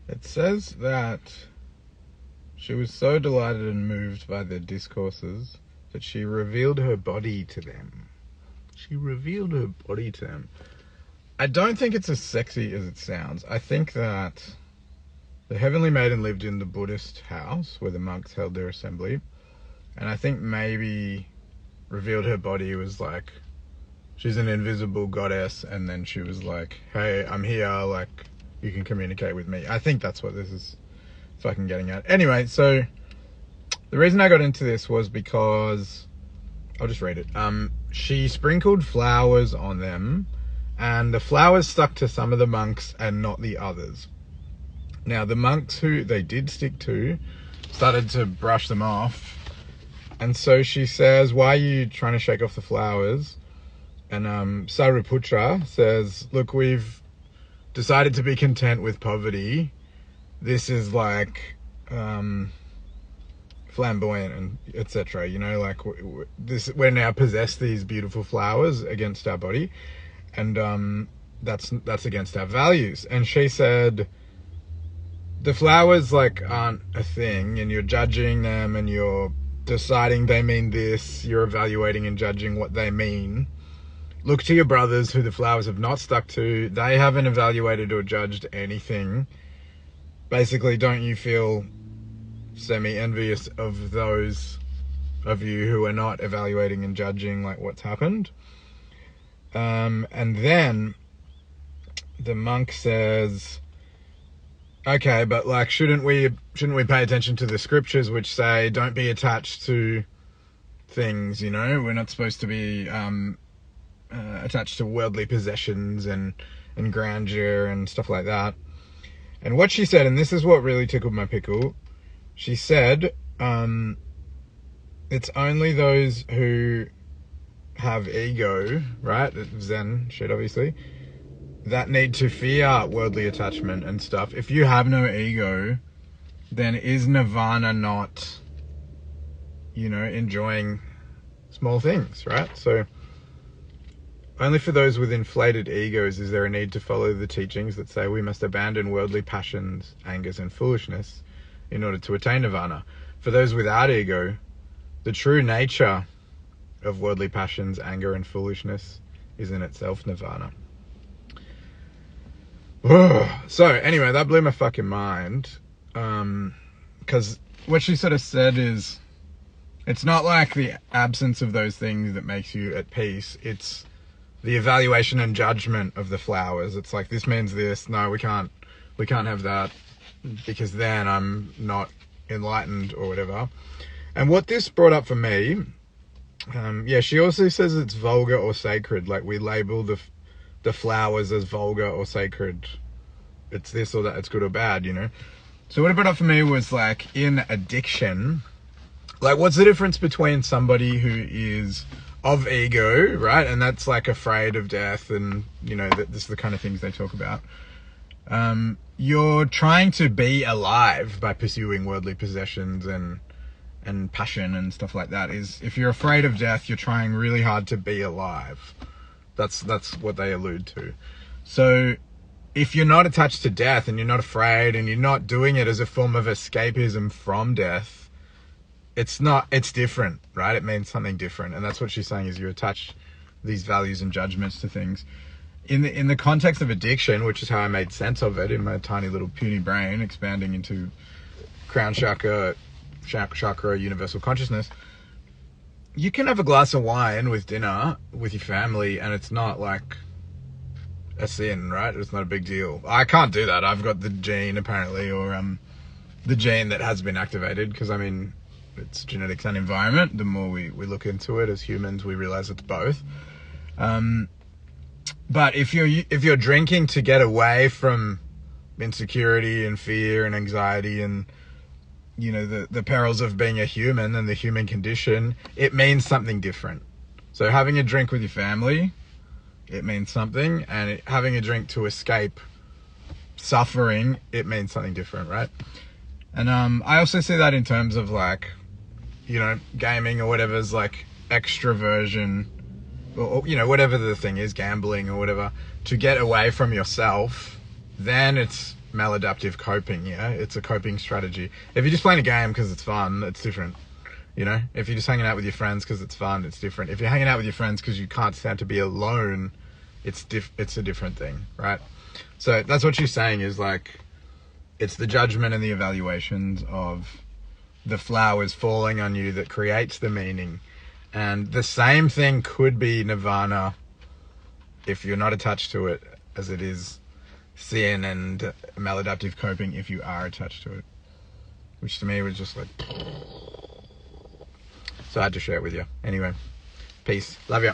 It says that she was so delighted and moved by their discourses that she revealed her body to them. She revealed her body to them. I don't think it's as sexy as it sounds. I think that the Heavenly Maiden lived in the Buddhist house where the monks held their assembly. And I think maybe revealed her body was like, she's an invisible goddess, and then she was like, hey, I'm here, like, you can communicate with me. I think that's what this is fucking getting at. Anyway, so the reason I got into this was because, I'll just read it. She sprinkled flowers on them, and the flowers stuck to some of the monks and not the others. Now, the monks who they did stick to started to brush them off. And so she says, why are you trying to shake off the flowers? And Sariputra says, look, we've decided to be content with poverty. This is like flamboyant and etc. You know, like we're now possessed these beautiful flowers against our body, and that's against our values. And she said, the flowers like aren't a thing, and you're judging them, and you're deciding they mean this. You're evaluating and judging what they mean. Look to your brothers who the flowers have not stuck to. They haven't evaluated or judged anything. Basically, don't you feel semi-envious of those of you who are not evaluating and judging like what's happened? And then the monk says, okay, but like, shouldn't we pay attention to the scriptures which say don't be attached to things, you know? We're not supposed to be attached to worldly possessions and grandeur and stuff like that. And what she said, and this is what really tickled my pickle, she said, it's only those who have ego, right? Zen shit, obviously, that need to fear worldly attachment and stuff. If you have no ego, then is nirvana not, you know, enjoying small things, right? So only for those with inflated egos is there a need to follow the teachings that say we must abandon worldly passions, angers, and foolishness in order to attain nirvana. For those without ego, the true nature of worldly passions, anger, and foolishness is in itself nirvana. So anyway, that blew my fucking mind, because what she sort of said is, it's not like the absence of those things that makes you at peace. It's the evaluation and judgment of the flowers. It's like, this means this. No, we can't have that, because then I'm not enlightened or whatever. And what this brought up for me, yeah, she also says it's vulgar or sacred. Like, we label the flowers as vulgar or sacred. It's this or that, it's good or bad, you know? So what it brought up for me was, like, in addiction, like, what's the difference between somebody who is of ego, right? And that's like afraid of death, and, you know, this is the kind of things they talk about. You're trying to be alive by pursuing worldly possessions and passion and stuff like that. Is, if you're afraid of death, you're trying really hard to be alive. That's what they allude to. So if you're not attached to death, and you're not afraid, and you're not doing it as a form of escapism from death, it's different, right? It means something different. And that's what she's saying, is you attach these values and judgments to things. In the context of addiction, which is how I made sense of it in my tiny little puny brain, expanding into crown chakra, universal consciousness, you can have a glass of wine with dinner with your family, and it's not like a sin, right? It's not a big deal. I can't do that. I've got the gene, apparently, or the gene that has been activated, because, I mean, it's genetics and environment. The more we look into it as humans, we realize it's both. But if you're drinking to get away from insecurity and fear and anxiety and, you know, the perils of being a human and the human condition, it means something different. So having a drink with your family, it means something, and having a drink to escape suffering, it means something different, right? And I also see that in terms of, like, you know, gaming or whatever's like extroversion, or, you know, whatever the thing is, gambling or whatever, to get away from yourself, then it's maladaptive coping, yeah? It's a coping strategy. If you're just playing a game because it's fun, it's different. You know? If you're just hanging out with your friends because it's fun, it's different. If you're hanging out with your friends because you can't stand to be alone, it's a different thing, right? So that's what she's saying is like, it's the judgment and the evaluations of the flowers falling on you that creates the meaning. And the same thing could be nirvana if you're not attached to it, as it is sin and maladaptive coping if you are attached to it. Which to me was just like... So I had to share it with you. Anyway, peace. Love you.